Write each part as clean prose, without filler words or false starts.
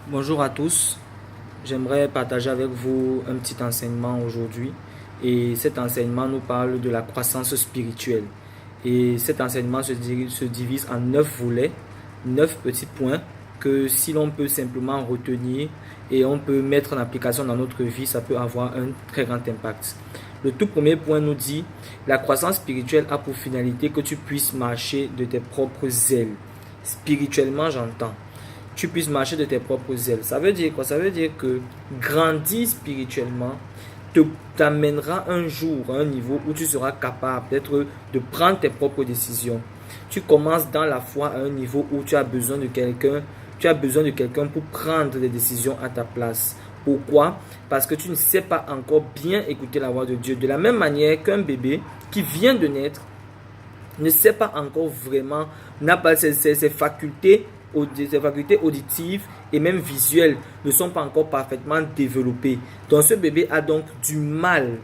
Bonjour à tous, j'aimerais partager avec vous un petit enseignement aujourd'hui et cet enseignement nous parle de la croissance spirituelle et cet enseignement se divise en 9 volets, 9 petits points que si l'on peut simplement retenir et on peut mettre en application dans notre vie, ça peut avoir un très grand impact. Le tout premier point nous dit, la croissance spirituelle a pour finalité que tu puisses marcher de tes propres ailes. Spirituellement, j'entends. Tu puisses marcher de tes propres ailes. Ça veut dire quoi? Ça veut dire que grandir spirituellement t'amènera un jour à un niveau où tu seras capable d'être, de prendre tes propres décisions. Tu commences dans la foi à un niveau où tu as besoin de quelqu'un. Tu as besoin de quelqu'un pour prendre des décisions à ta place. Pourquoi? Parce que tu ne sais pas encore bien écouter la voix de Dieu. De la même manière qu'un bébé qui vient de naître ne sait pas encore vraiment, n'a pas ses facultés auditives et même visuelles ne sont pas encore parfaitement développées. Donc ce bébé a donc du mal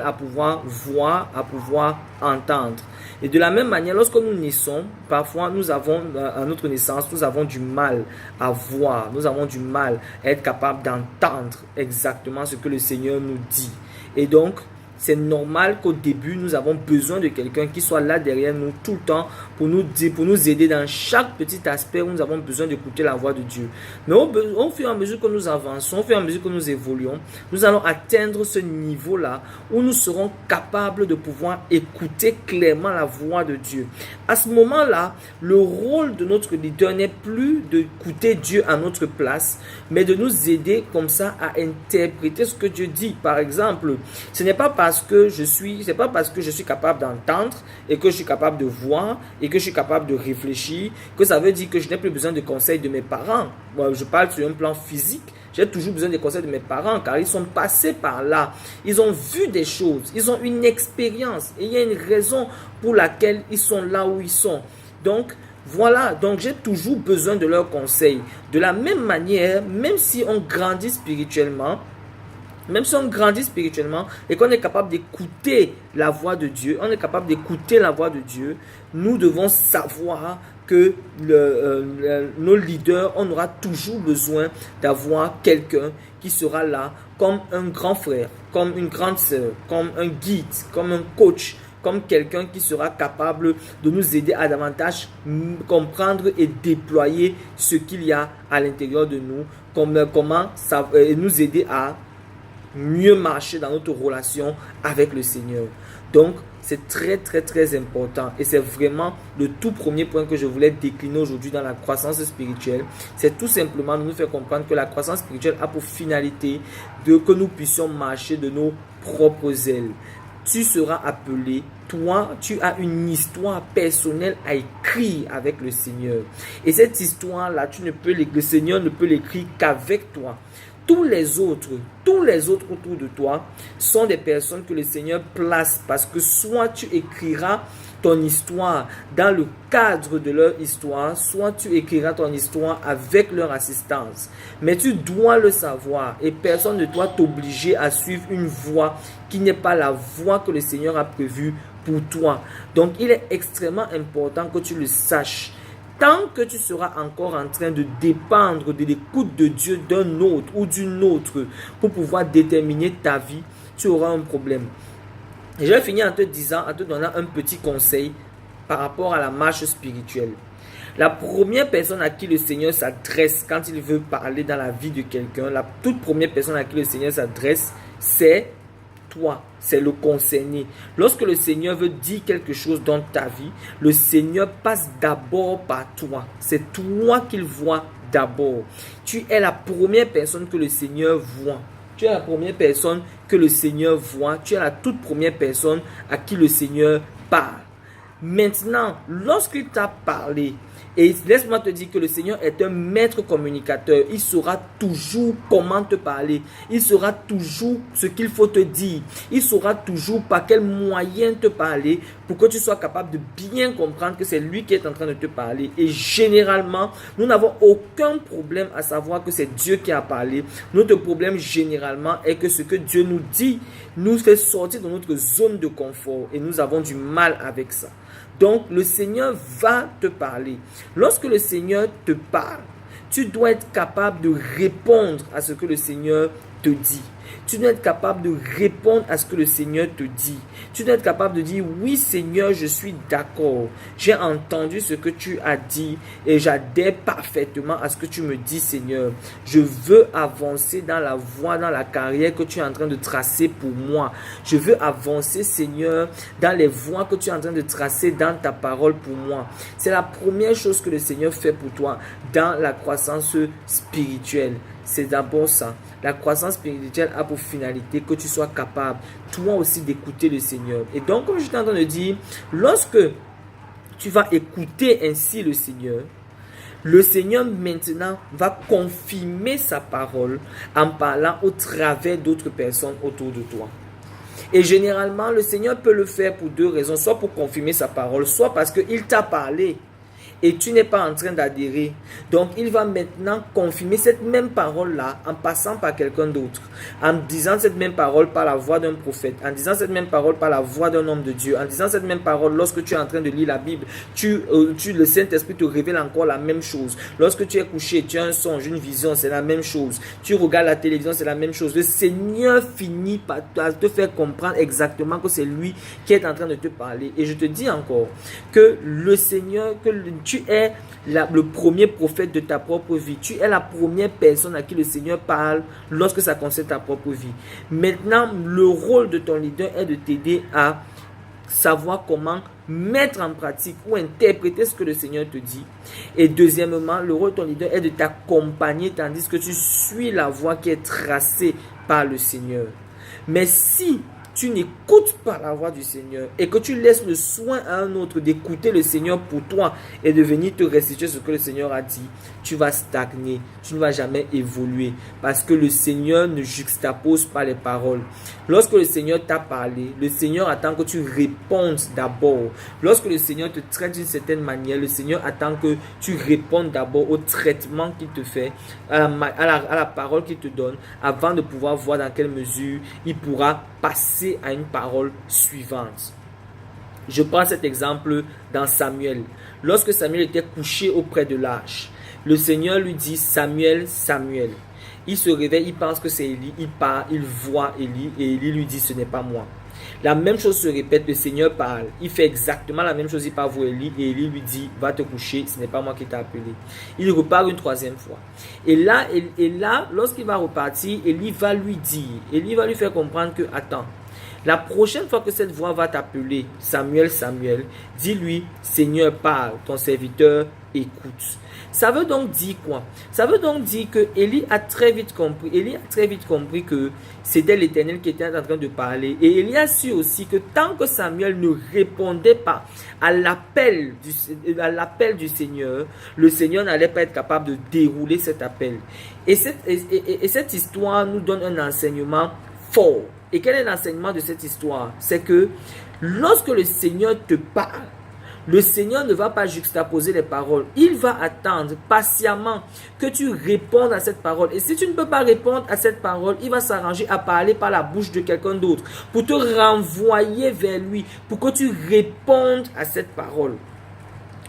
à pouvoir voir, à pouvoir entendre. Et de la même manière, lorsque nous naissons, parfois nous avons, à notre naissance, nous avons du mal à voir, nous avons du mal à être capable d'entendre exactement ce que le Seigneur nous dit. Et donc, c'est normal qu'au début, nous avons besoin de quelqu'un qui soit là derrière nous tout le temps pour nous aider dans chaque petit aspect où nous avons besoin d'écouter la voix de Dieu. Mais au fur et à mesure que nous avançons, au fur et à mesure que nous évoluons, nous allons atteindre ce niveau-là où nous serons capables de pouvoir écouter clairement la voix de Dieu. À ce moment-là, le rôle de notre leader n'est plus d'écouter Dieu à notre place, mais de nous aider comme ça à interpréter ce que Dieu dit. Par exemple, ce n'est pas parce que je suis capable d'entendre et que je suis capable de voir et que je suis capable de réfléchir que ça veut dire que je n'ai plus besoin de conseils de mes parents. Moi, je parle sur un plan physique. J'ai toujours besoin des conseils de mes parents car ils sont passés par là. Ils ont vu des choses. Ils ont une expérience. Et il y a une raison pour laquelle ils sont là où ils sont. Donc, voilà. Donc, j'ai toujours besoin de leurs conseils. De la même manière, même si on grandit spirituellement, et qu'on est capable d'écouter la voix de Dieu, nous devons savoir que nos leaders, on aura toujours besoin d'avoir quelqu'un qui sera là comme un grand frère, comme une grande sœur, comme un guide, comme un coach, comme quelqu'un qui sera capable de nous aider à davantage comprendre et déployer ce qu'il y a à l'intérieur de nous, comment nous aider à mieux marcher dans notre relation avec le Seigneur. Donc, c'est très très très important et c'est vraiment le tout premier point que je voulais décliner aujourd'hui dans la croissance spirituelle. C'est tout simplement de nous faire comprendre que la croissance spirituelle a pour finalité que nous puissions marcher de nos propres ailes. Tu seras appelé, toi, tu as une histoire personnelle à écrire avec le Seigneur. Et cette histoire-là, le Seigneur ne peut l'écrire qu'avec toi. Tous les autres autour de toi sont des personnes que le Seigneur place parce que soit tu écriras ton histoire dans le cadre de leur histoire, soit tu écriras ton histoire avec leur assistance. Mais tu dois le savoir et personne ne doit t'obliger à suivre une voie qui n'est pas la voie que le Seigneur a prévue pour toi. Donc, il est extrêmement important que tu le saches. Tant que tu seras encore en train de dépendre de l'écoute de Dieu d'un autre ou d'une autre pour pouvoir déterminer ta vie, tu auras un problème. Et je vais finir en te donnant un petit conseil par rapport à la marche spirituelle. La première personne à qui le Seigneur s'adresse quand il veut parler dans la vie de quelqu'un, la toute première personne à qui le Seigneur s'adresse, c'est toi, c'est le concerné. Lorsque le Seigneur veut dire quelque chose dans ta vie, le Seigneur passe d'abord par toi. C'est toi qu'il voit d'abord. Tu es la première personne que le Seigneur voit. Tu es la première personne que le Seigneur voit. Tu es la toute première personne à qui le Seigneur parle. Maintenant, lorsqu'il t'a parlé, et laisse-moi te dire que le Seigneur est un maître communicateur. Il saura toujours comment te parler. Il saura toujours ce qu'il faut te dire. Il saura toujours par quel moyen te parler pour que tu sois capable de bien comprendre que c'est lui qui est en train de te parler. Et généralement, nous n'avons aucun problème à savoir que c'est Dieu qui a parlé. Notre problème généralement est que ce que Dieu nous dit nous fait sortir de notre zone de confort et nous avons du mal avec ça. Donc, le Seigneur va te parler. Lorsque le Seigneur te parle, Tu dois être capable de répondre à ce que le Seigneur te dit. Tu dois être capable de répondre à ce que le Seigneur te dit. Tu dois être capable de dire, oui Seigneur, je suis d'accord. J'ai entendu ce que tu as dit et j'adhère parfaitement à ce que tu me dis Seigneur. Je veux avancer dans la voie, dans la carrière que tu es en train de tracer pour moi. Je veux avancer Seigneur dans les voies que tu es en train de tracer dans ta parole pour moi. C'est la première chose que le Seigneur fait pour toi dans la croissance spirituelle. C'est d'abord ça. La croissance spirituelle a pour finalité que tu sois capable, toi aussi, d'écouter le Seigneur. Et donc, comme je suis en train de dire, lorsque tu vas écouter ainsi le Seigneur maintenant va confirmer sa parole en parlant au travers d'autres personnes autour de toi. Et généralement, le Seigneur peut le faire pour deux raisons, soit pour confirmer sa parole, soit parce qu'il t'a parlé et tu n'es pas en train d'adhérer. Donc, il va maintenant confirmer cette même parole-là en passant par quelqu'un d'autre, en disant cette même parole par la voix d'un prophète, en disant cette même parole par la voix d'un homme de Dieu, en disant cette même parole lorsque tu es en train de lire la Bible, le Saint-Esprit te révèle encore la même chose. Lorsque tu es couché, tu as un songe, une vision, c'est la même chose. Tu regardes la télévision, c'est la même chose. Le Seigneur finit par te faire comprendre exactement que c'est lui qui est en train de te parler. Et je te dis encore que le Seigneur, tu es le premier prophète de ta propre vie. Tu es la première personne à qui le Seigneur parle lorsque ça concerne ta propre vie. Maintenant, le rôle de ton leader est de t'aider à savoir comment mettre en pratique ou interpréter ce que le Seigneur te dit. Et deuxièmement, le rôle de ton leader est de t'accompagner tandis que tu suis la voie qui est tracée par le Seigneur. Mais si tu n'écoutes pas la voix du Seigneur et que tu laisses le soin à un autre d'écouter le Seigneur pour toi et de venir te restituer ce que le Seigneur a dit, tu vas stagner, tu ne vas jamais évoluer parce que le Seigneur ne juxtapose pas les paroles. Lorsque le Seigneur t'a parlé, le Seigneur attend que tu répondes d'abord. Lorsque le Seigneur te traite d'une certaine manière, le Seigneur attend que tu répondes d'abord au traitement qu'il te fait, à la parole qu'il te donne, avant de pouvoir voir dans quelle mesure il pourra passer à une parole suivante. Je prends cet exemple dans Samuel. Lorsque Samuel était couché auprès de l'arche, le Seigneur lui dit Samuel, Samuel. Il se réveille, il pense que c'est Élie, il part, il voit Élie et Élie lui dit ce n'est pas moi. La même chose se répète, le Seigneur parle, il fait exactement la même chose, il part voir Élie et Élie lui dit va te coucher, ce n'est pas moi qui t'ai appelé. Il repart une troisième fois. Et là, lorsqu'il va repartir, Élie va lui faire comprendre que attends, la prochaine fois que cette voix va t'appeler Samuel, Samuel, dis-lui Seigneur parle, ton serviteur écoute. Ça veut donc dire quoi? Ça veut donc dire que Élie a très vite compris que c'était l'Éternel qui était en train de parler. Et Élie a su aussi que tant que Samuel ne répondait pas à l'appel du Seigneur, le Seigneur n'allait pas être capable de dérouler cet appel. Et cette histoire nous donne un enseignement fort. Et quel est l'enseignement de cette histoire? C'est que lorsque le Seigneur te parle, le Seigneur ne va pas juxtaposer les paroles. Il va attendre patiemment que tu répondes à cette parole. Et si tu ne peux pas répondre à cette parole, il va s'arranger à parler par la bouche de quelqu'un d'autre pour te renvoyer vers lui, pour que tu répondes à cette parole.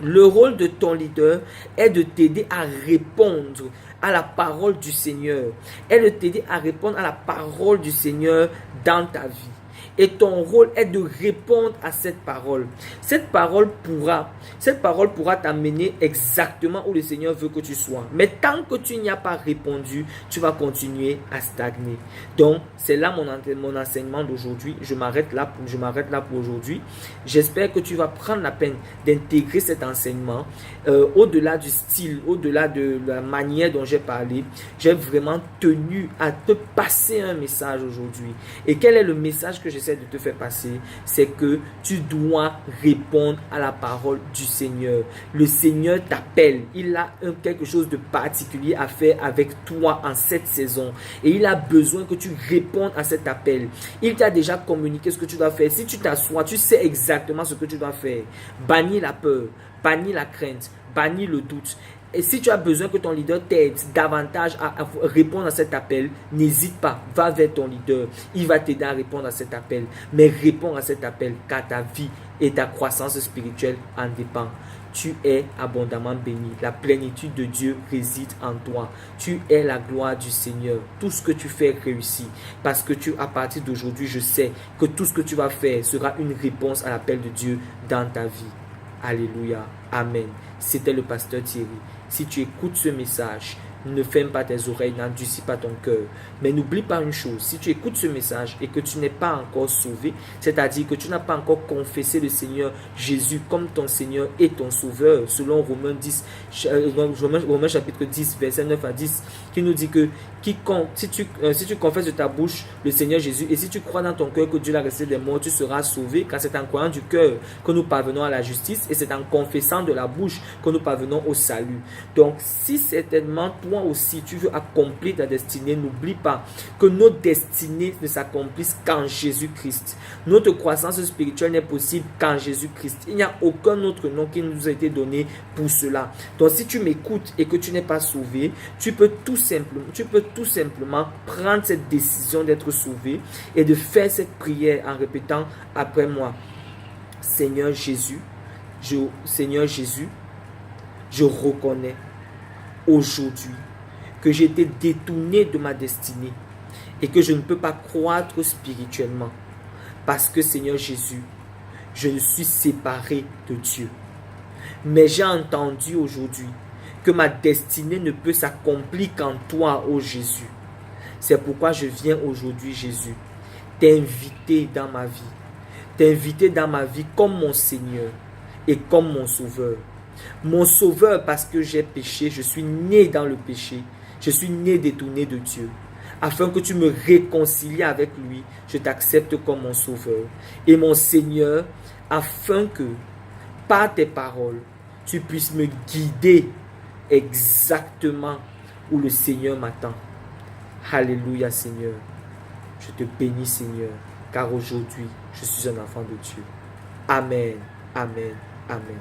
Le rôle de ton leader est de t'aider à répondre à la parole du Seigneur. Est de t'aider à répondre à la parole du Seigneur dans ta vie. Et ton rôle est de répondre à cette parole. Cette parole pourra t'amener exactement où le Seigneur veut que tu sois. Mais tant que tu n'y as pas répondu, tu vas continuer à stagner. Donc, c'est là mon enseignement d'aujourd'hui. Je m'arrête là pour aujourd'hui. J'espère que tu vas prendre la peine d'intégrer cet enseignement. Au-delà du style, au-delà de la manière dont j'ai parlé, j'ai vraiment tenu à te passer un message aujourd'hui. Et quel est le message que j'essaie de te faire passer? C'est que tu dois répondre à la parole du Seigneur. Le Seigneur t'appelle. Il a quelque chose de particulier à faire avec toi en cette saison. Et il a besoin que tu répondes à cet appel. Il t'a déjà communiqué ce que tu dois faire. Si tu t'assois, tu sais exactement ce que tu dois faire. Bannis la peur, bannis la crainte, bannis le doute. Et si tu as besoin que ton leader t'aide davantage à répondre à cet appel, n'hésite pas, va vers ton leader. Il va t'aider à répondre à cet appel. Mais réponds à cet appel car ta vie et ta croissance spirituelle en dépendent. tu es abondamment béni. La plénitude de Dieu réside en toi. Tu es la gloire du Seigneur. Tout ce que tu fais réussit. Parce que à partir d'aujourd'hui, je sais que tout ce que tu vas faire sera une réponse à l'appel de Dieu dans ta vie. Alléluia. Amen. C'était le pasteur Thierry. Si tu écoutes ce message, ne ferme pas tes oreilles, n'endurcis pas ton cœur. Mais n'oublie pas une chose, si tu écoutes ce message et que tu n'es pas encore sauvé, c'est-à-dire que tu n'as pas encore confessé le Seigneur Jésus comme ton Seigneur et ton Sauveur, selon Romains chapitre 10, verset 9 à 10, qui nous dit que si tu confesses de ta bouche le Seigneur Jésus et si tu crois dans ton cœur que Dieu l'a ressuscité des morts, tu seras sauvé, car c'est en croyant du cœur que nous parvenons à la justice et c'est en confessant de la bouche que nous parvenons au salut. Donc, si certainement toi aussi tu veux accomplir ta destinée, n'oublie pas que nos destinées ne s'accomplissent qu'en Jésus-Christ. Notre croissance spirituelle n'est possible qu'en Jésus-Christ. Il n'y a aucun autre nom qui nous a été donné pour cela. Donc, si tu m'écoutes et que tu n'es pas sauvé, tu peux tout simplement prendre cette décision d'être sauvé et de faire cette prière en répétant après moi: Seigneur Jésus, je reconnais aujourd'hui que j'ai été détourné de ma destinée et que je ne peux pas croître spirituellement parce que, Seigneur Jésus, je ne suis séparé de Dieu. Mais j'ai entendu aujourd'hui que ma destinée ne peut s'accomplir qu'en toi, ô Jésus. C'est pourquoi je viens aujourd'hui, Jésus, t'inviter dans ma vie. T'inviter dans ma vie comme mon Seigneur et comme mon Sauveur. Mon Sauveur parce que j'ai péché, je suis né dans le péché. Je suis né détourné de Dieu. Afin que tu me réconcilies avec lui, je t'accepte comme mon Sauveur. Et mon Seigneur, afin que, par tes paroles, tu puisses me guider exactement où le Seigneur m'attend. Alléluia, Seigneur. Je te bénis, Seigneur, car aujourd'hui, je suis un enfant de Dieu. Amen, amen, amen.